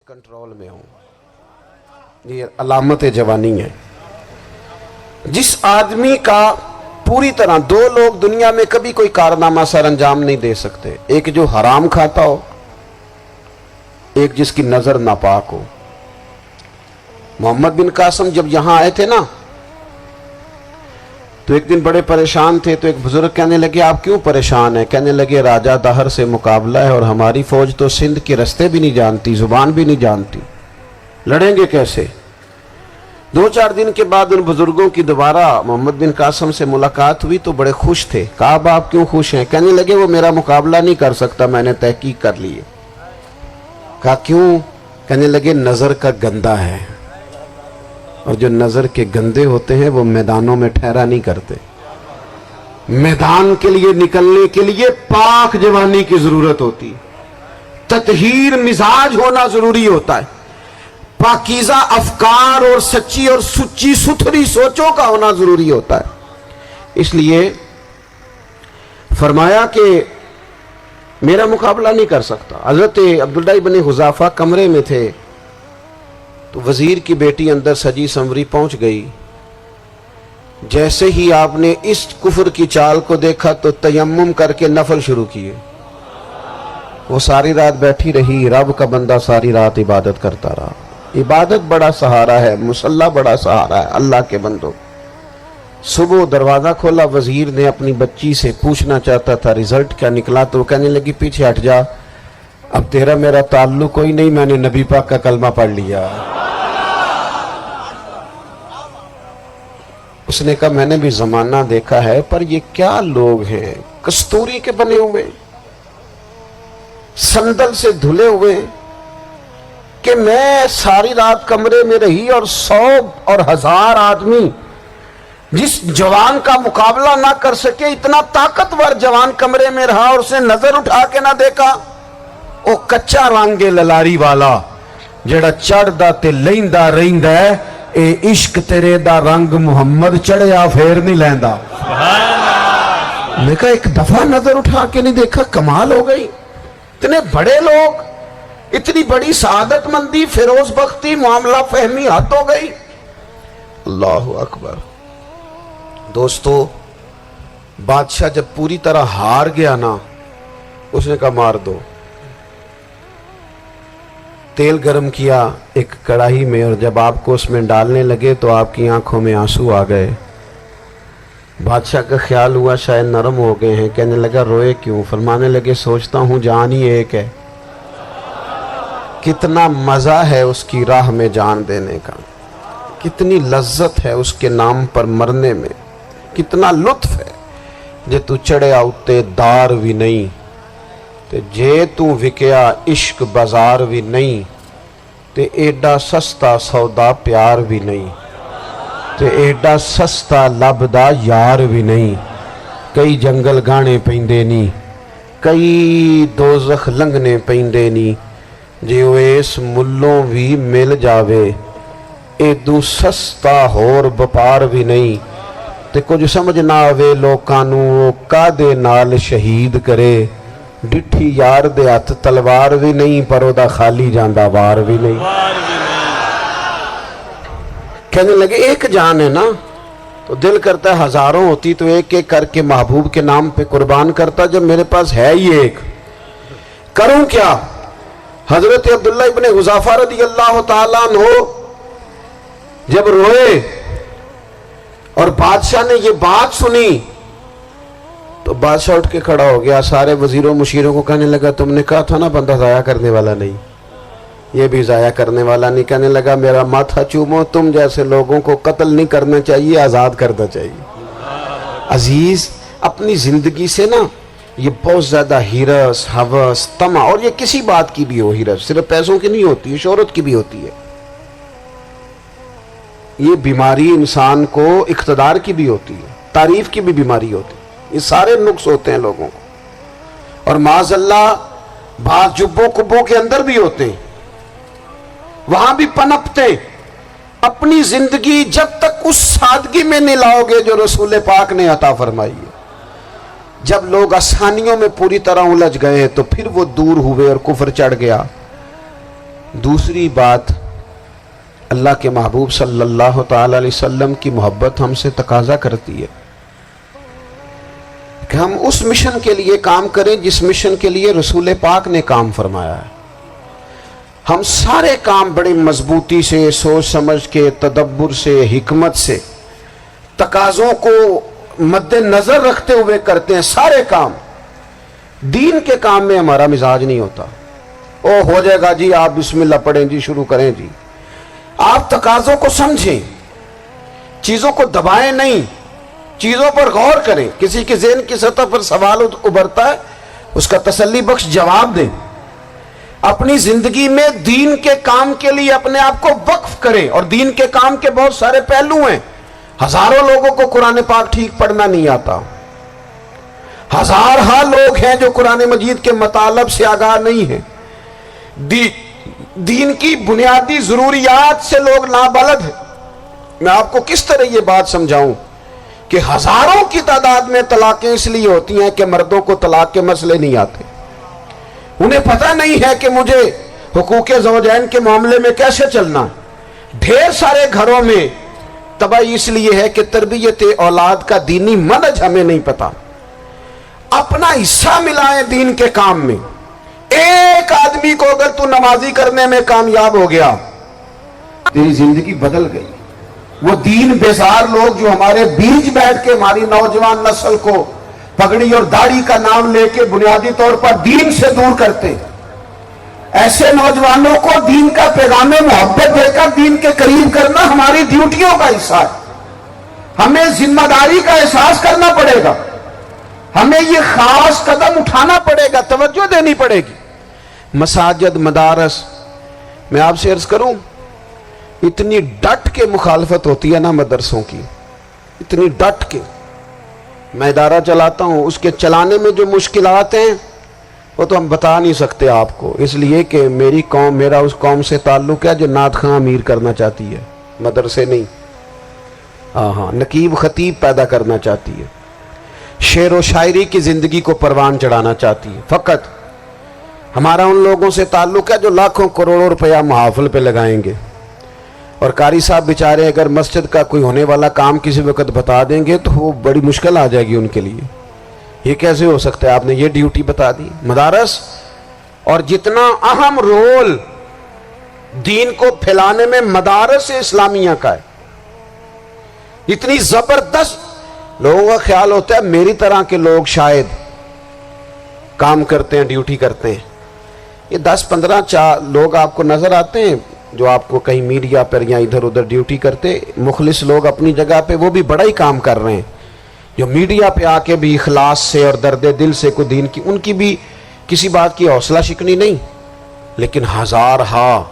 Control میں ہوں، یہ علامت جوانی ہے۔ جس آدمی کا پوری طرح دو لوگ دنیا میں کبھی کوئی کارنامہ سر انجام نہیں دے سکتے، ایک جو حرام کھاتا ہو، ایک جس کی نظر ناپاک ہو۔ محمد بن قاسم جب یہاں آئے تھے نا تو ایک دن بڑے پریشان تھے، تو ایک بزرگ کہنے لگے آپ کیوں پریشان ہیں؟ کہنے لگے راجہ دہر سے مقابلہ ہے اور ہماری فوج تو سندھ کے رستے بھی نہیں جانتی، زبان بھی نہیں جانتی، لڑیں گے کیسے؟ دو چار دن کے بعد ان بزرگوں کی دوبارہ محمد بن قاسم سے ملاقات ہوئی تو بڑے خوش تھے۔ کہا اب آپ کیوں خوش ہیں؟ کہنے لگے وہ میرا مقابلہ نہیں کر سکتا، میں نے تحقیق کر لی ہے۔ کہا کیوں؟ کہنے لگے نظر کا گندہ ہے، اور جو نظر کے گندے ہوتے ہیں وہ میدانوں میں ٹھہرا نہیں کرتے۔ میدان کے لیے نکلنے کے لیے پاک جوانی کی ضرورت ہوتی، تطہیر مزاج ہونا ضروری ہوتا ہے، پاکیزہ افکار اور سچی اور سچی ستھری سوچوں کا ہونا ضروری ہوتا ہے۔ اس لیے فرمایا کہ میرا مقابلہ نہیں کر سکتا۔ حضرت عبداللہ ابن حذافہ کمرے میں تھے تو وزیر کی بیٹی اندر سجی سنوری پہنچ گئی۔ جیسے ہی آپ نے اس کفر کی چال کو دیکھا تو تیمم کر کے نفل شروع کیے۔ وہ ساری رات بیٹھی رہی، رب کا بندہ ساری رات عبادت کرتا رہا۔ عبادت بڑا سہارا ہے، مصلی بڑا سہارا ہے اللہ کے بندوں۔ صبح دروازہ کھولا، وزیر نے اپنی بچی سے پوچھنا چاہتا تھا رزلٹ کیا نکلا، تو وہ کہنے لگی پیچھے ہٹ جا، اب تیرا میرا تعلق کوئی نہیں، میں نے نبی پاک کا کلمہ پڑھ لیا۔ اس نے کہا میں نے بھی زمانہ دیکھا ہے، پر یہ کیا لوگ ہیں، کستوری کے بنے ہوئے، سندل سے دھلے ہوئے، کہ میں ساری رات کمرے میں رہی اور 100 اور 1000 آدمی جس جوان کا مقابلہ نہ کر سکے، اتنا طاقتور جوان کمرے میں رہا اور اسے نظر اٹھا کے نہ دیکھا۔ او کچا رنگ للاری والا جڑا چڑھدا تے لیندا رہندا ہے، اے عشق تیرے دا رنگ محمد چڑھیا پھر نہیں لیندا۔ میں کہا ایک دفعہ نظر اٹھا کے نہیں دیکھا، کمال ہو گئی۔ اتنے بڑے لوگ، اتنی بڑی سعادت مندی، فیروز بختی، معاملہ فہمی حد ہو گئی۔ اللہ اکبر۔ دوستو بادشاہ جب پوری طرح ہار گیا نا، اس نے کہا مار دو۔ تیل گرم کیا ایک کڑاہی میں، اور جب آپ کو اس میں ڈالنے لگے تو آپ کی آنکھوں میں آنسو آ گئے۔ بادشاہ کا خیال ہوا شاید نرم ہو گئے ہیں، کہنے لگا روئے کیوں؟ فرمانے لگے سوچتا ہوں جان ہی ایک ہے، کتنا مزہ ہے اس کی راہ میں جان دینے کا، کتنی لذت ہے اس کے نام پر مرنے میں، کتنا لطف ہے۔ جے تو چڑھیا اتے دار بھی نہیں تے جے تو وکیا عشق بازار بھی نہیں، تے ایڈا سستا سودا پیار بھی نہیں، تے ایڈا سستا لبدا یار بھی نہیں۔ کئی جنگل گانے پیندے نہیں، کئی دوزخ لنگنے پیندے نہیں، جے وہ اس ملوں بھی مل جاوے ایدو سستا ہور بپار بھی نہیں۔ تے کچھ سمجھ نہ آوے لوکانوں وہ کادے نال شہید کرے، ڈٹھی یار دے ہاتھ تلوار بھی نہیں، پر او دا خالی جاندہ وار بھی نہیں۔ کہنے لگے ایک جان ہے نا، تو دل کرتا ہے ہزاروں ہوتی تو ایک ایک کر کے محبوب کے نام پہ قربان کرتا، جب میرے پاس ہے ہی ایک، کروں کیا؟ حضرت عبداللہ ابن حذافہ رضی اللہ تعالیٰ عنہ جب روئے اور بادشاہ نے یہ بات سنی تو بادشاہ اٹھ کے کھڑا ہو گیا، سارے وزیروں مشیروں کو کہنے لگا تم نے کہا تھا نا بندہ ضائع کرنے والا نہیں، یہ بھی ضائع کرنے والا نہیں۔ کہنے لگا میرا ماتھا چومو، تم جیسے لوگوں کو قتل نہیں کرنا چاہیے، آزاد کرنا چاہیے۔ عزیز اپنی زندگی سے نا یہ بہت زیادہ ہرس، ہوس، طمع، اور یہ کسی بات کی بھی ہو، ہرس صرف پیسوں کی نہیں ہوتی ہے، شہرت کی بھی ہوتی ہے، یہ بیماری انسان کو اقتدار کی بھی ہوتی ہے، تعریف کی بھی بیماری ہوتی ہے، یہ سارے نقص ہوتے ہیں لوگوں کو، اور معاذ اللہ بعض جبوں کبوں کے اندر بھی ہوتے ہیں، وہاں بھی پنپتے۔ اپنی زندگی جب تک اس سادگی میں نہیں لاؤ گے جو رسول پاک نے عطا فرمائی ہے، جب لوگ آسانیوں میں پوری طرح الجھ گئے تو پھر وہ دور ہوئے اور کفر چڑھ گیا۔ دوسری بات، اللہ کے محبوب صلی اللہ تعالی علیہ وسلم کی محبت ہم سے تقاضا کرتی ہے کہ ہم اس مشن کے لیے کام کریں جس مشن کے لیے رسول پاک نے کام فرمایا ہے۔ ہم سارے کام بڑی مضبوطی سے، سوچ سمجھ کے، تدبر سے، حکمت سے، تقاضوں کو مد نظر رکھتے ہوئے کرتے ہیں سارے کام۔ دین کے کام میں ہمارا مزاج نہیں ہوتا، او ہو جائے گا جی، آپ بسم اللہ پڑھیں جی، شروع کریں جی۔ آپ تقاضوں کو سمجھیں، چیزوں کو دبائیں نہیں، چیزوں پر غور کریں۔ کسی کے ذہن کی سطح پر سوال ابھرتا ہے، اس کا تسلی بخش جواب دیں۔ اپنی زندگی میں دین کے کام کے لیے اپنے آپ کو وقف کریں، اور دین کے کام کے بہت سارے پہلو ہیں۔ ہزاروں لوگوں کو قرآن پاک ٹھیک پڑھنا نہیں آتا، ہزارہ لوگ ہیں جو قرآن مجید کے مطالب سے آگاہ نہیں ہیں، دین کی بنیادی ضروریات سے لوگ نابلد ہیں۔ میں آپ کو کس طرح یہ بات سمجھاؤں کہ ہزاروں کی تعداد میں طلاقیں اس لیے ہوتی ہیں کہ مردوں کو طلاق کے مسئلے نہیں آتے، انہیں پتہ نہیں ہے کہ مجھے حقوق زوجین کے معاملے میں کیسے چلنا ہے۔ ڈھیر سارے گھروں میں تباہی اس لیے ہے کہ تربیت اولاد کا دینی منہج ہمیں نہیں پتا۔ اپنا حصہ ملائیں دین کے کام میں۔ ایک آدمی کو اگر تو نمازی کرنے میں کامیاب ہو گیا، تیری زندگی بدل گئی۔ وہ دین بیزار لوگ جو ہمارے بیچ بیٹھ کے ہماری نوجوان نسل کو پگڑی اور داڑھی کا نام لے کے بنیادی طور پر دین سے دور کرتے، ایسے نوجوانوں کو دین کا پیغام محبت دے کر دین کے قریب کرنا ہماری ڈیوٹیوں کا حصہ ہے۔ ہمیں ذمہ داری کا احساس کرنا پڑے گا، ہمیں یہ خاص قدم اٹھانا پڑے گا، توجہ دینی پڑے گی۔ مساجد، مدارس، میں آپ سے عرض کروں، اتنی ڈٹ کے مخالفت ہوتی ہے نا مدرسوں کی، اتنی ڈٹ کے۔ میں ادارہ چلاتا ہوں، اس کے چلانے میں جو مشکلات ہیں وہ تو ہم بتا نہیں سکتے آپ کو، اس لیے کہ میری قوم، میرا اس قوم سے تعلق ہے جو نعت خواں امیر کرنا چاہتی ہے، مدرسے نہیں۔ ہاں، نقیب خطیب پیدا کرنا چاہتی ہے، شعر و شاعری کی زندگی کو پروان چڑھانا چاہتی ہے۔ فقط ہمارا ان لوگوں سے تعلق ہے جو لاکھوں کروڑوں روپیہ محافل پہ لگائیں گے، اور قاری صاحب بیچارے اگر مسجد کا کوئی ہونے والا کام کسی وقت بتا دیں گے تو وہ بڑی مشکل آ جائے گی ان کے لیے۔ یہ کیسے ہو سکتا ہے، آپ نے یہ ڈیوٹی بتا دی؟ مدارس اور جتنا اہم رول دین کو پھیلانے میں مدارس اسلامیہ کا ہے، اتنی زبردست، لوگوں کا خیال ہوتا ہے میری طرح کے لوگ شاید کام کرتے ہیں، ڈیوٹی کرتے ہیں۔ یہ 10-15 لوگ آپ کو نظر آتے ہیں جو آپ کو کہیں میڈیا پر یا ادھر ادھر ڈیوٹی کرتے، مخلص لوگ اپنی جگہ پہ، وہ بھی بڑا ہی کام کر رہے ہیں، جو میڈیا پہ آ کے بھی اخلاص سے اور درد دل سے کوئی دین کی، ان کی بھی کسی بات کی حوصلہ شکنی نہیں، لیکن ہزارہا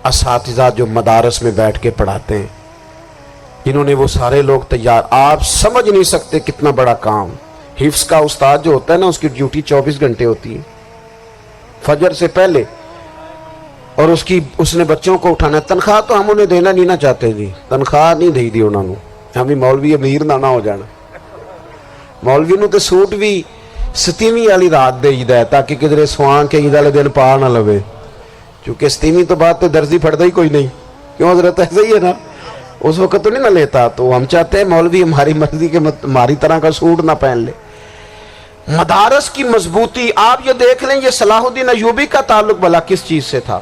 اساتذہ جو مدارس میں بیٹھ کے پڑھاتے ہیں، جنہوں نے وہ سارے لوگ تیار، آپ سمجھ نہیں سکتے کتنا بڑا کام۔ حفظ کا استاد جو ہوتا ہے نا، اس کی ڈیوٹی 24 گھنٹے ہوتی ہے، فجر سے پہلے، اور اس نے بچوں کو اٹھانا ہے۔ تنخواہ تو ہم انہیں دینا نہیں نہ چاہتے جی، تنخواہ نہیں دے دی انہوں نے، ہمیں مولوی امیر نہ ہو جانا، مولوی نو تے سوٹ بھی 27ویں والی رات دے ہے تاکہ کدھر سوان کے عید والے دن پا نہ لوے، چونکہ 27ویں تو بعد تو درزی پھڑتا ہی کوئی نہیں، کیوں حضرت؟ ایسا ہی ہے نا، اس وقت تو نہیں نہ لیتا، تو ہم چاہتے ہیں مولوی ہماری مرضی کے ہماری طرح کا سوٹ نہ پہن لے۔ مدارس کی مضبوطی آپ یہ دیکھ لیں، یہ صلاح الدین ایوبی کا تعلق بھلا کس چیز سے تھا؟